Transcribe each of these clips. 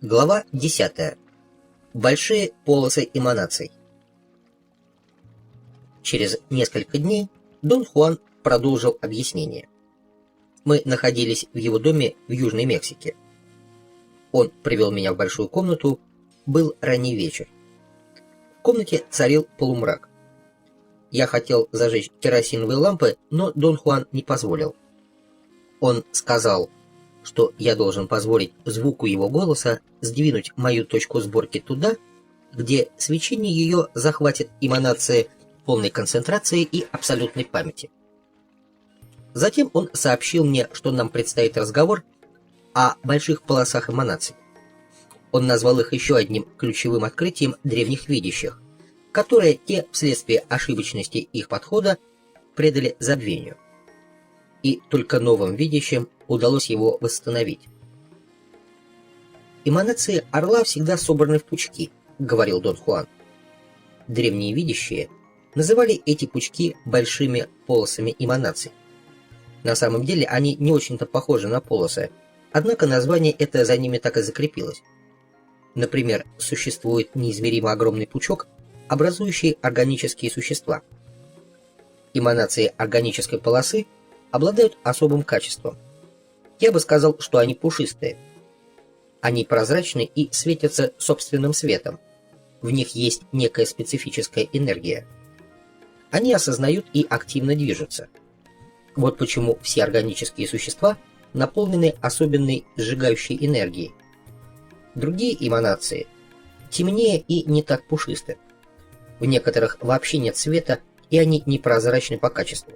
Глава 10. Большие полосы эманаций. Через несколько дней Дон Хуан продолжил объяснение. Мы находились в его доме в Южной Мексике. Он привел меня в большую комнату, был ранний вечер. В комнате царил полумрак. Я хотел зажечь керосиновые лампы, но Дон Хуан не позволил. Он сказал, что я должен позволить звуку его голоса сдвинуть мою точку сборки туда, где свечение ее захватит эманации полной концентрации и абсолютной памяти. Затем он сообщил мне, что нам предстоит разговор о больших полосах эманаций. Он назвал их еще одним ключевым открытием древних видящих, которые те вследствие ошибочности их подхода предали забвению. И только новым видящим удалось его восстановить. «Эманации орла всегда собраны в пучки», — говорил Дон Хуан. Древние видящие называли эти пучки большими полосами эманаций. На самом деле они не очень-то похожи на полосы, однако название это за ними так и закрепилось. Например, существует неизмеримо огромный пучок, образующий органические существа. Эманации органической полосы обладают особым качеством. Я бы сказал, что они пушистые. Они прозрачны и светятся собственным светом. В них есть некая специфическая энергия. Они осознают и активно движутся. Вот почему все органические существа наполнены особенной сжигающей энергией. Другие эманации темнее и не так пушисты. В некоторых вообще нет света, и они непрозрачны по качеству.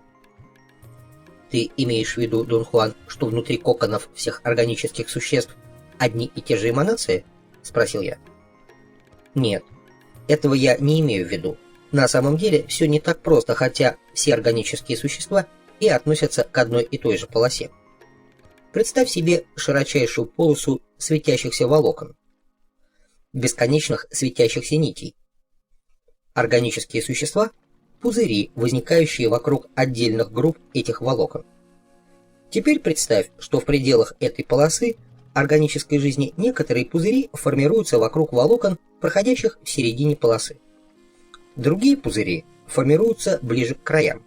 Ты имеешь в виду, Дон Хуан, что внутри коконов всех органических существ одни и те же эманации? Спросил я. Нет, этого я не имею в виду. На самом деле все не так просто, хотя все органические существа и относятся к одной и той же полосе. Представь себе широчайшую полосу светящихся волокон, бесконечных светящихся нитей. Органические существа – пузыри, возникающие вокруг отдельных групп этих волокон. Теперь представь, что в пределах этой полосы органической жизни некоторые пузыри формируются вокруг волокон, проходящих в середине полосы. Другие пузыри формируются ближе к краям.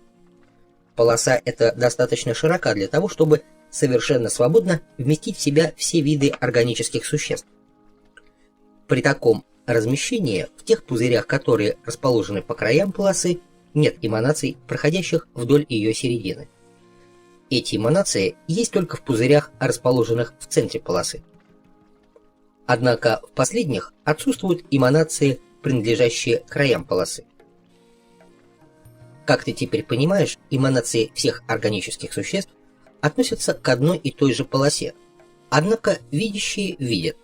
Полоса эта достаточно широка для того, чтобы совершенно свободно вместить в себя все виды органических существ. При таком размещении в тех пузырях, которые расположены по краям полосы, нет эманаций, проходящих вдоль ее середины. Эти эманации есть только в пузырях, расположенных в центре полосы. Однако в последних отсутствуют эманации, принадлежащие краям полосы. Как ты теперь понимаешь, эманации всех органических существ относятся к одной и той же полосе, однако видящие видят.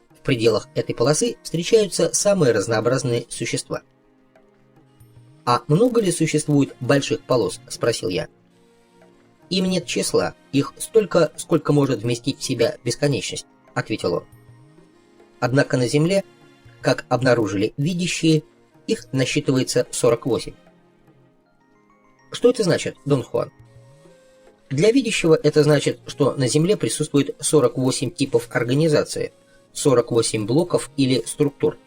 В пределах этой полосы встречаются самые разнообразные существа. «А много ли существует больших полос?» – спросил я. «Им нет числа, их столько, сколько может вместить в себя бесконечность», – ответил он. Однако на Земле, как обнаружили видящие, их насчитывается 48. Что это значит, Дон Хуан? Для видящего это значит, что на Земле присутствует 48 типов организации, 48 блоков или структур.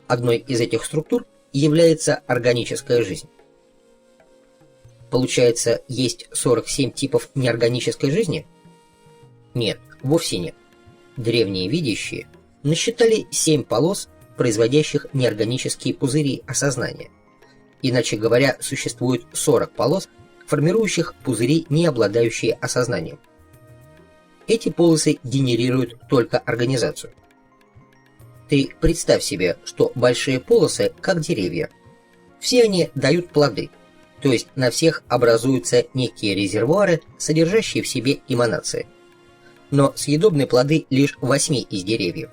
Одной из этих структур является органическая жизнь. Получается, есть 47 типов неорганической жизни? Нет, вовсе нет. Древние видящие насчитали 7 полос, производящих неорганические пузыри осознания. Иначе говоря, существует 40 полос, формирующих пузыри, не обладающие осознанием. Эти полосы генерируют только организацию. Ты представь себе, что большие полосы как деревья. Все они дают плоды, то есть на всех образуются некие резервуары, содержащие в себе эманации. Но съедобны плоды лишь 8 из деревьев.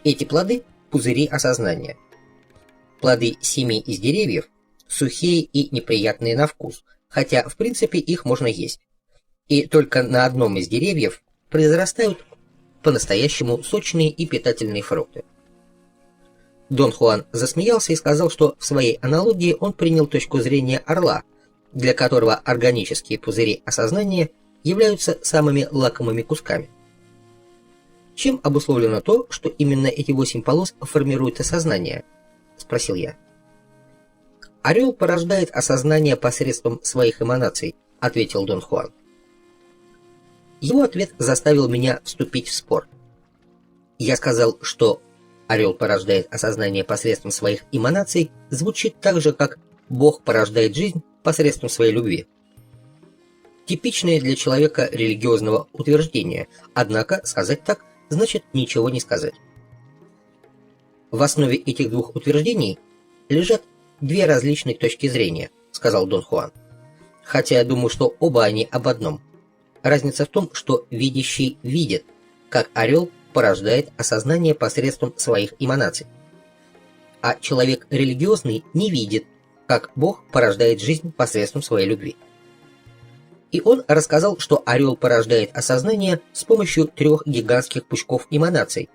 Эти плоды – пузыри осознания. Плоды 7 из деревьев сухие и неприятные на вкус, хотя в принципе их можно есть. И только на одном из деревьев произрастают по-настоящему сочные и питательные фрукты. Дон Хуан засмеялся и сказал, что в своей аналогии он принял точку зрения орла, для которого органические пузыри осознания являются самыми лакомыми кусками. Чем обусловлено то, что именно эти 8 полос формируют осознание? Спросил я. Орел порождает осознание посредством своих эманаций, ответил Дон Хуан. Его ответ заставил меня вступить в спор. Я сказал, что орел порождает осознание посредством своих эманаций, звучит так же, как Бог порождает жизнь посредством своей любви. Типичное для человека религиозного утверждение, однако сказать так значит ничего не сказать. В основе этих двух утверждений лежат две различные точки зрения, сказал Дон Хуан. Хотя я думаю, что оба они об одном. Разница в том, что видящий видит, как орел порождает осознание посредством своих эманаций. А человек религиозный не видит, как Бог порождает жизнь посредством своей любви. И он рассказал, что орел порождает осознание с помощью 3 гигантских пучков эманаций,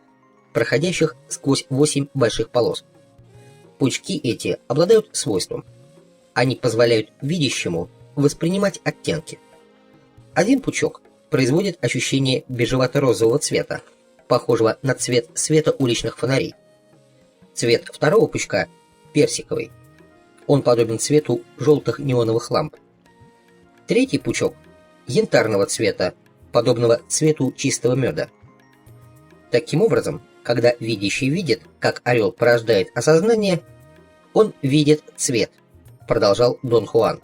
проходящих сквозь 8 больших полос. Пучки эти обладают свойством. Они позволяют видящему воспринимать оттенки. Один пучок производит ощущение бежевато-розового цвета, похожего на цвет света уличных фонарей. Цвет второго пучка – персиковый. Он подобен цвету желтых неоновых ламп. Третий пучок – янтарного цвета, подобного цвету чистого меда. Таким образом, когда видящий видит, как орел порождает осознание, он видит цвет, продолжал Дон Хуан.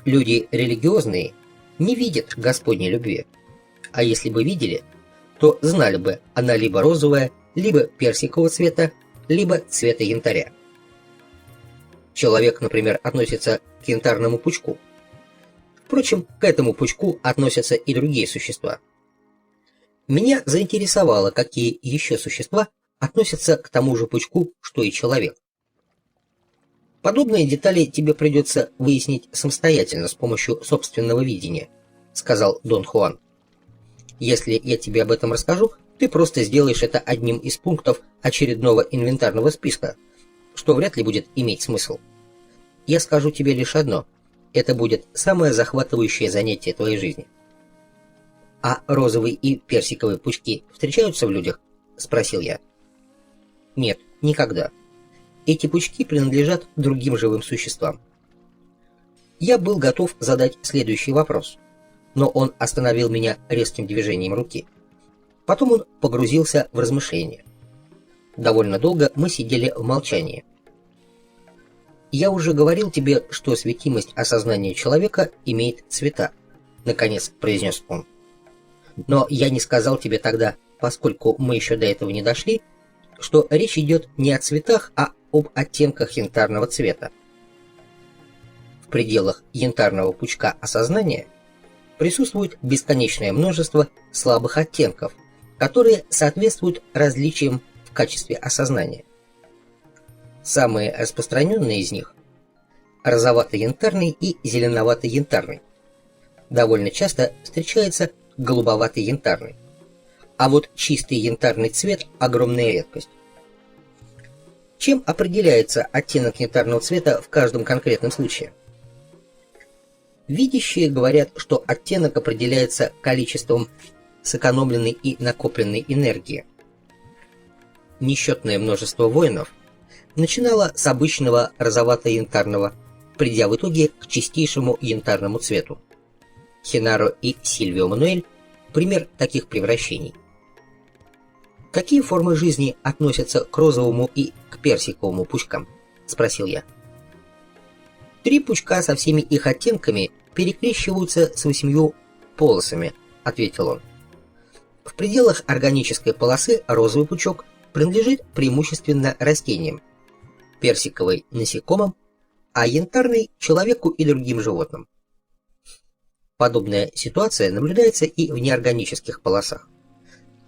Люди религиозные не видят Господней любви, а если бы видели, то знали бы, она либо розовая, либо персикового цвета, либо цвета янтаря. Человек, например, относится к янтарному пучку. Впрочем, к этому пучку относятся и другие существа. Меня заинтересовало, какие еще существа относятся к тому же пучку, что и человек. Подобные детали тебе придется выяснить самостоятельно с помощью собственного видения, сказал Дон Хуан. Если я тебе об этом расскажу, ты просто сделаешь это одним из пунктов очередного инвентарного списка, что вряд ли будет иметь смысл. Я скажу тебе лишь одно. Это будет самое захватывающее занятие твоей жизни. «А розовые и персиковые пучки встречаются в людях?» – спросил я. «Нет, никогда. Эти пучки принадлежат другим живым существам». Я был готов задать следующий вопрос, но он остановил меня резким движением руки. Потом он погрузился в размышления. Довольно долго мы сидели в молчании. «Я уже говорил тебе, что светимость осознания человека имеет цвета», — наконец произнес он. «Но я не сказал тебе тогда, поскольку мы еще до этого не дошли, что речь идет не о цветах, а об оттенках янтарного цвета. В пределах янтарного пучка осознания присутствует бесконечное множество слабых оттенков, которые соответствуют различиям в качестве осознания. Самые распространенные из них – розовато-янтарный и зеленовато-янтарный. Довольно часто встречается голубовато-янтарный. А вот чистый янтарный цвет – огромная редкость. Чем определяется оттенок янтарного цвета в каждом конкретном случае? Видящие говорят, что оттенок определяется количеством сэкономленной и накопленной энергии. Несчетное множество воинов начинало с обычного розовато-янтарного, придя в итоге к чистейшему янтарному цвету. Хенаро и Сильвио Мануэль – пример таких превращений. «Какие формы жизни относятся к розовому и к персиковому пучкам?» – спросил я. 3 пучка со всеми их оттенками перекрещиваются с 8 полосами, — ответил он. В пределах органической полосы розовый пучок принадлежит преимущественно растениям, персиковый — насекомым, а янтарный — человеку и другим животным. Подобная ситуация наблюдается и в неорганических полосах.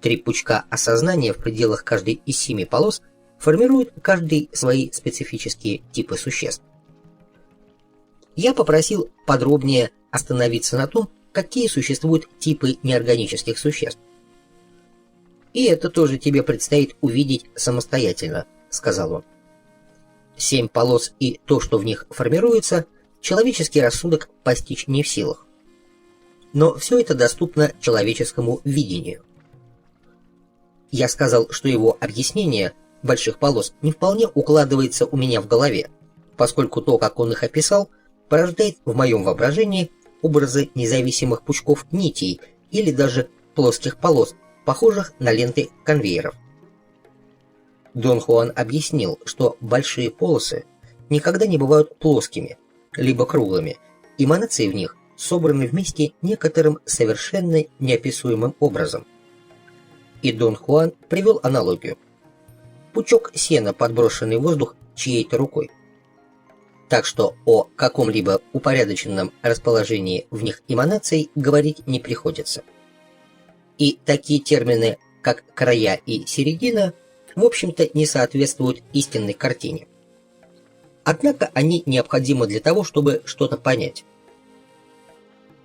3 пучка осознания в пределах каждой из 7 полос формируют каждый свои специфические типы существ. Я попросил подробнее остановиться на том, какие существуют типы неорганических существ. «И это тоже тебе предстоит увидеть самостоятельно», — сказал он. 7 полос и то, что в них формируется, человеческий рассудок постичь не в силах. Но все это доступно человеческому видению. Я сказал, что его объяснение больших полос не вполне укладывается у меня в голове, поскольку то, как он их описал, порождает в моем воображении образы независимых пучков нитей или даже плоских полос, похожих на ленты конвейеров. Дон Хуан объяснил, что большие полосы никогда не бывают плоскими, либо круглыми, эманации в них собраны вместе некоторым совершенно неописуемым образом. И Дон Хуан привел аналогию. Пучок сена, подброшенный в воздух чьей-то рукой. Так что о каком-либо упорядоченном расположении в них эманаций говорить не приходится. И такие термины, как края и середина, в общем-то не соответствуют истинной картине. Однако они необходимы для того, чтобы что-то понять.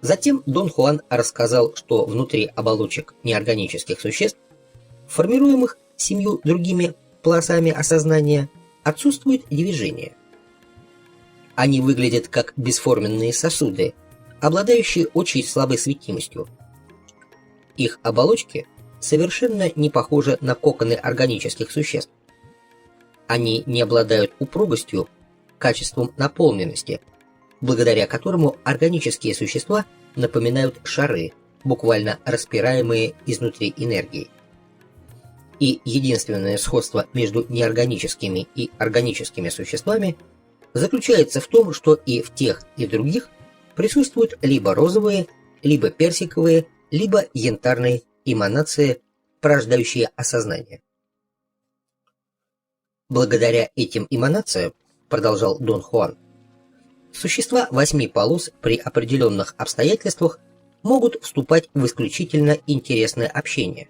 Затем Дон Хуан рассказал, что внутри оболочек неорганических существ, формируемых 7 другими полосами осознания, отсутствует движение. Они выглядят как бесформенные сосуды, обладающие очень слабой светимостью. Их оболочки совершенно не похожи на коконы органических существ. Они не обладают упругостью, качеством наполненности, благодаря которому органические существа напоминают шары, буквально распираемые изнутри энергией. И единственное сходство между неорганическими и органическими существами заключается в том, что и в тех, и в других присутствуют либо розовые, либо персиковые, либо янтарные эманации, порождающие осознание. Благодаря этим эманациям, продолжал Дон Хуан, существа 8 полос при определенных обстоятельствах могут вступать в исключительно интересное общение.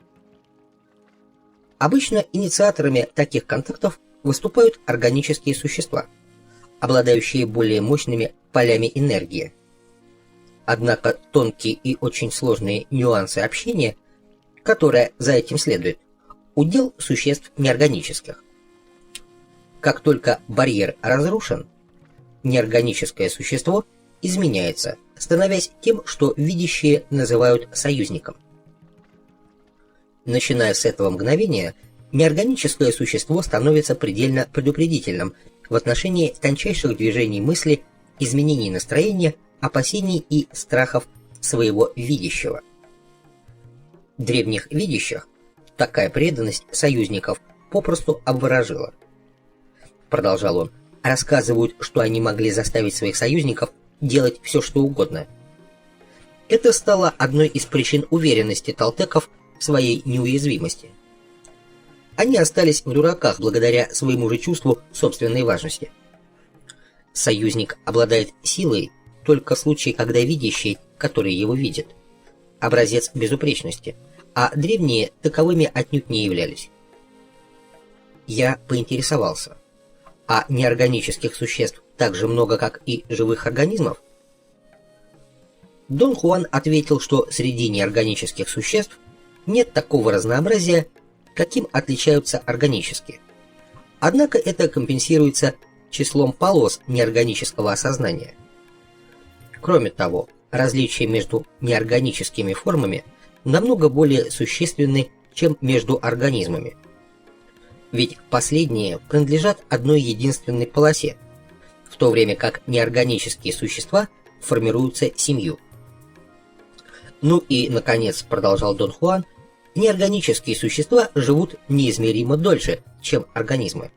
Обычно инициаторами таких контактов выступают органические существа, обладающие более мощными полями энергии. Однако тонкие и очень сложные нюансы общения, которые за этим следует, удел существ неорганических. Как только барьер разрушен, неорганическое существо изменяется, становясь тем, что видящие называют союзником. Начиная с этого мгновения, неорганическое существо становится предельно предупредительным в отношении тончайших движений мысли, изменений настроения, опасений и страхов своего видящего. Древних видящих такая преданность союзников попросту обворожила. Продолжал он, рассказывают, что они могли заставить своих союзников делать все, что угодно. Это стало одной из причин уверенности толтеков в своей неуязвимости. Они остались в дураках благодаря своему же чувству собственной важности. Союзник обладает силой только в случае, когда видящий, который его видит, образец безупречности, а древние таковыми отнюдь не являлись. Я поинтересовался, а неорганических существ так же много, как и живых организмов? Дон Хуан ответил, что среди неорганических существ нет такого разнообразия, каким отличаются органические. Однако это компенсируется числом полос неорганического осознания. Кроме того, различия между неорганическими формами намного более существенны, чем между организмами. Ведь последние принадлежат одной единственной полосе, в то время как неорганические существа формируются 7. Ну и, наконец, продолжал Дон Хуан, неорганические существа живут неизмеримо дольше, чем организмы.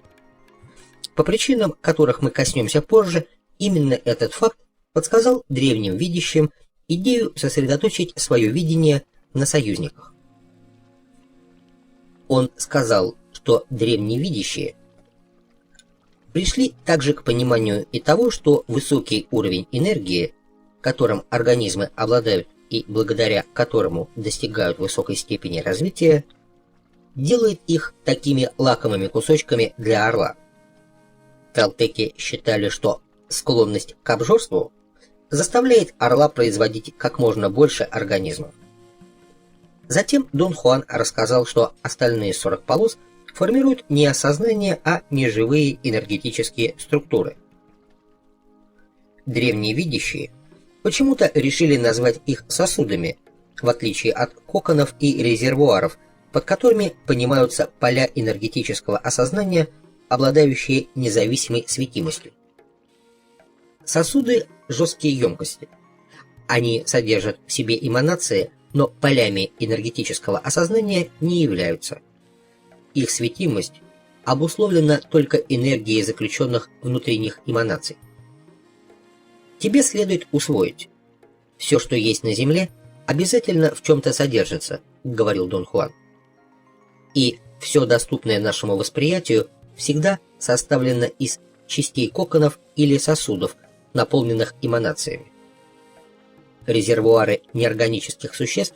По причинам, которых мы коснемся позже, именно этот факт подсказал древним видящим идею сосредоточить свое видение на союзниках. Он сказал, что древние видящие пришли также к пониманию и того, что высокий уровень энергии, которым организмы обладают и благодаря которому достигают высокой степени развития, делает их такими лакомыми кусочками для орла. Толтеки считали, что склонность к обжорству заставляет орла производить как можно больше организмов. Затем Дон Хуан рассказал, что остальные 40 полос формируют не осознание, а неживые энергетические структуры. Древние видящие почему-то решили назвать их сосудами, в отличие от коконов и резервуаров, под которыми понимаются поля энергетического осознания, обладающие независимой светимостью. Сосуды – жесткие емкости. Они содержат в себе эманации, но полями энергетического осознания не являются. Их светимость обусловлена только энергией заключенных внутри них эманаций. Тебе следует усвоить: все, что есть на Земле, обязательно в чем-то содержится, говорил Дон Хуан. И все доступное нашему восприятию всегда составлено из частей коконов или сосудов, наполненных эманациями. Резервуары неорганических существ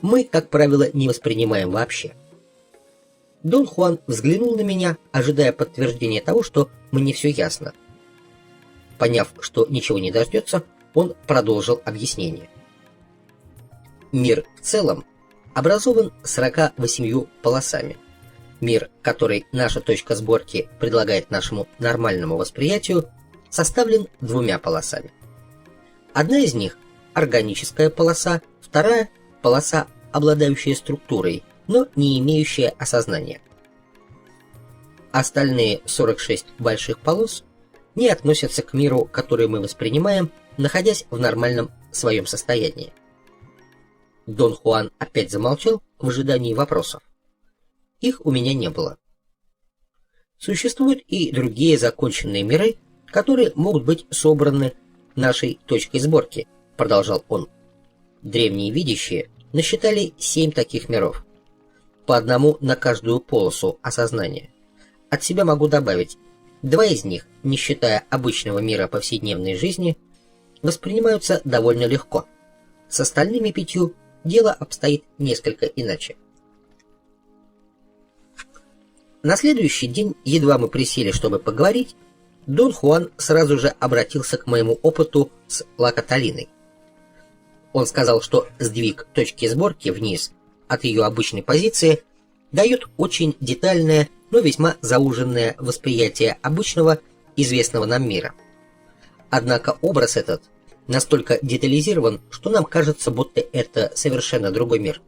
мы, как правило, не воспринимаем вообще. Дон Хуан взглянул на меня, ожидая подтверждения того, что мне все ясно. Поняв, что ничего не дождется, он продолжил объяснение. Мир в целом образован 48 полосами. Мир, который наша точка сборки предлагает нашему нормальному восприятию, составлен 2 полосами. Одна из них – органическая полоса, вторая – полоса, обладающая структурой, но не имеющая осознания. Остальные 46 больших полос не относятся к миру, который мы воспринимаем, находясь в нормальном своем состоянии. Дон Хуан опять замолчал в ожидании вопросов. Их у меня не было. Существуют и другие законченные миры, которые могут быть собраны нашей точкой сборки, продолжал он. Древние видящие насчитали 7 таких миров, по одному на каждую полосу осознания. От себя могу добавить: 2 из них, не считая обычного мира повседневной жизни, воспринимаются довольно легко. С остальными 5 дело обстоит несколько иначе. На следующий день, едва мы присели, чтобы поговорить, Дон Хуан сразу же обратился к моему опыту с Ла-Каталиной. Он сказал, что сдвиг точки сборки вниз от ее обычной позиции дает очень детальное, но весьма зауженное восприятие обычного, известного нам мира. Однако образ этот настолько детализирован, что нам кажется, будто это совершенно другой мир.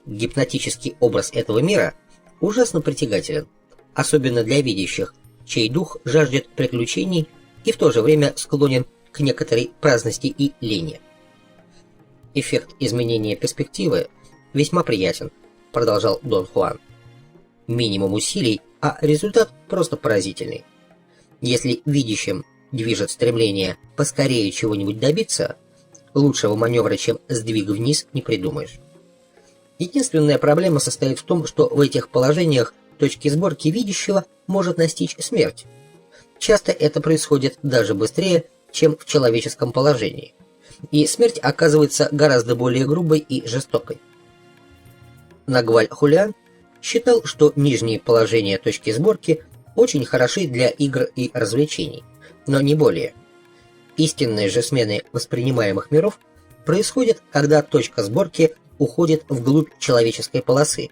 Гипнотический образ этого мира ужасно притягателен, особенно для видящих, чей дух жаждет приключений и в то же время склонен к некоторой праздности и лени. Эффект изменения перспективы весьма приятен, продолжал Дон Хуан. Минимум усилий, а результат просто поразительный. Если видящим движет стремление поскорее чего-нибудь добиться, лучшего маневра, чем сдвиг вниз, не придумаешь. Единственная проблема состоит в том, что в этих положениях точки сборки видящего может настичь смерть. Часто это происходит даже быстрее, чем в человеческом положении, и смерть оказывается гораздо более грубой и жестокой. Нагваль Хулиан считал, что нижние положения точки сборки очень хороши для игр и развлечений, но не более. Истинные же смены воспринимаемых миров происходят, когда точка сборки уходит вглубь человеческой полосы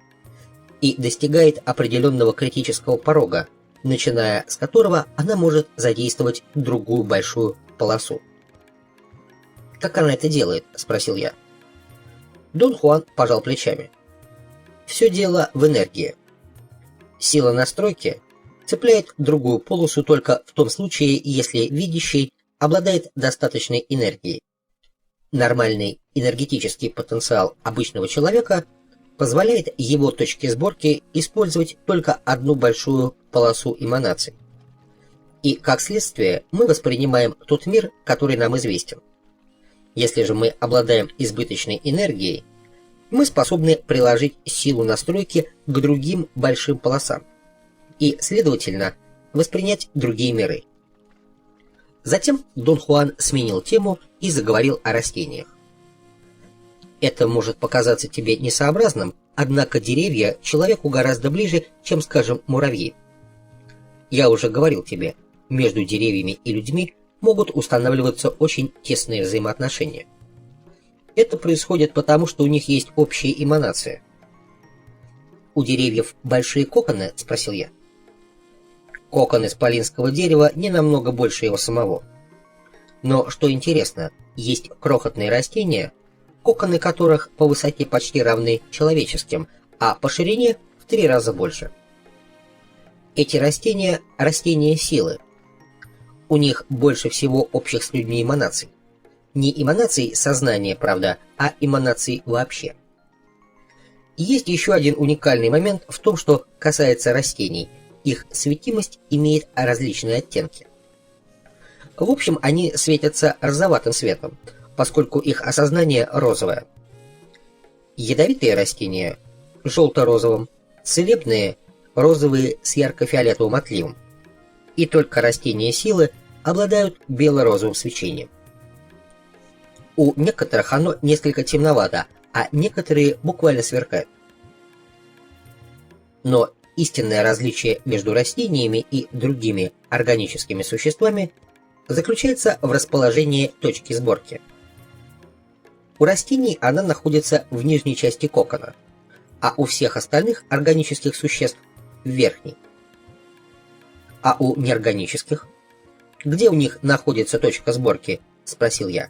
и достигает определенного критического порога, начиная с которого она может задействовать другую большую полосу. «Как она это делает?» – спросил я. Дон Хуан пожал плечами. «Все дело в энергии. Сила настройки цепляет другую полосу только в том случае, если видящий обладает достаточной энергией. Нормальный энергетический потенциал обычного человека позволяет его точке сборки использовать только одну большую полосу эманаций. И, как следствие, мы воспринимаем тот мир, который нам известен. Если же мы обладаем избыточной энергией, мы способны приложить силу настройки к другим большим полосам и, следовательно, воспринять другие миры. Затем Дон Хуан сменил тему и заговорил о растениях. Это может показаться тебе несообразным, однако деревья человеку гораздо ближе, чем, скажем, муравьи. Я уже говорил тебе, между деревьями и людьми могут устанавливаться очень тесные взаимоотношения. Это происходит потому, что у них есть общая эманация. «У деревьев большие коконы?» – спросил я. Кокон исполинского дерева не намного больше его самого. Но, что интересно, есть крохотные растения, коконы которых по высоте почти равны человеческим, а по ширине в 3 раза больше. Эти растения – растения силы. У них больше всего общих с людьми эманаций. Не эманаций сознания, правда, а эманаций вообще. Есть еще один уникальный момент в том, что касается растений. Их светимость имеет различные оттенки. В общем, они светятся розоватым светом, поскольку их осознание розовое. Ядовитые растения – желто-розовым, целебные – розовые с ярко-фиолетовым отливом. И только растения силы обладают бело-розовым свечением. У некоторых оно несколько темновато, а некоторые буквально сверкают. Но истинное различие между растениями и другими органическими существами заключается в расположении точки сборки. У растений она находится в нижней части кокона, а у всех остальных органических существ – в верхней. А у неорганических? Где у них находится точка сборки? Спросил я.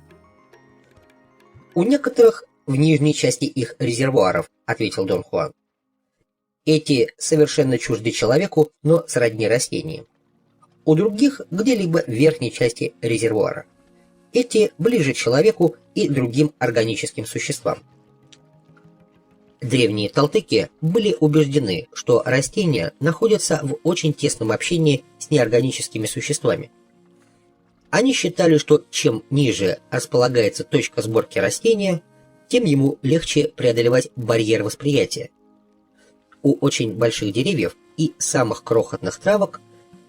У некоторых в нижней части их резервуаров, ответил Дон Хуан. Эти совершенно чужды человеку, но сродни растениям. У других где-либо в верхней части резервуара. Эти ближе человеку и другим органическим существам. Древние талтыки были убеждены, что растения находятся в очень тесном общении с неорганическими существами. Они считали, что чем ниже располагается точка сборки растения, тем ему легче преодолевать барьер восприятия. У очень больших деревьев и самых крохотных травок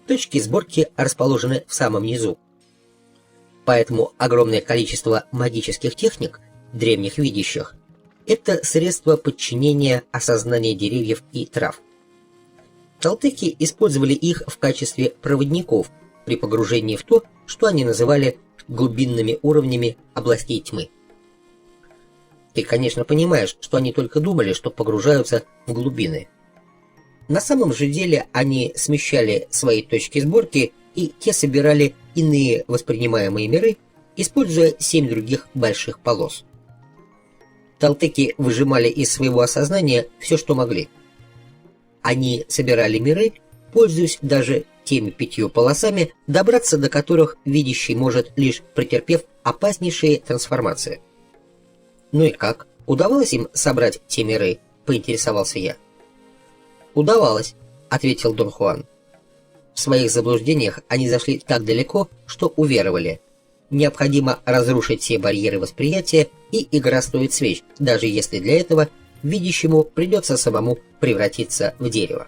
точки сборки расположены в самом низу. Поэтому огромное количество магических техник, древних видящих, это средство подчинения осознания деревьев и трав. Талтыки использовали их в качестве проводников при погружении в то, что они называли глубинными уровнями областей тьмы. Ты, конечно, понимаешь, что они только думали, что погружаются в глубины. На самом же деле они смещали свои точки сборки, и те собирали иные воспринимаемые миры, используя 7 других больших полос. Талтыки выжимали из своего осознания все, что могли. Они собирали миры, пользуясь даже теми 5 полосами, добраться до которых видящий может, лишь претерпев опаснейшие трансформации. «Ну и как? Удавалось им собрать те миры?» – поинтересовался я. «Удавалось», – ответил Дон Хуан. В своих заблуждениях они зашли так далеко, что уверовали. Необходимо разрушить все барьеры восприятия, и игра стоит свеч, даже если для этого видящему придется самому превратиться в дерево.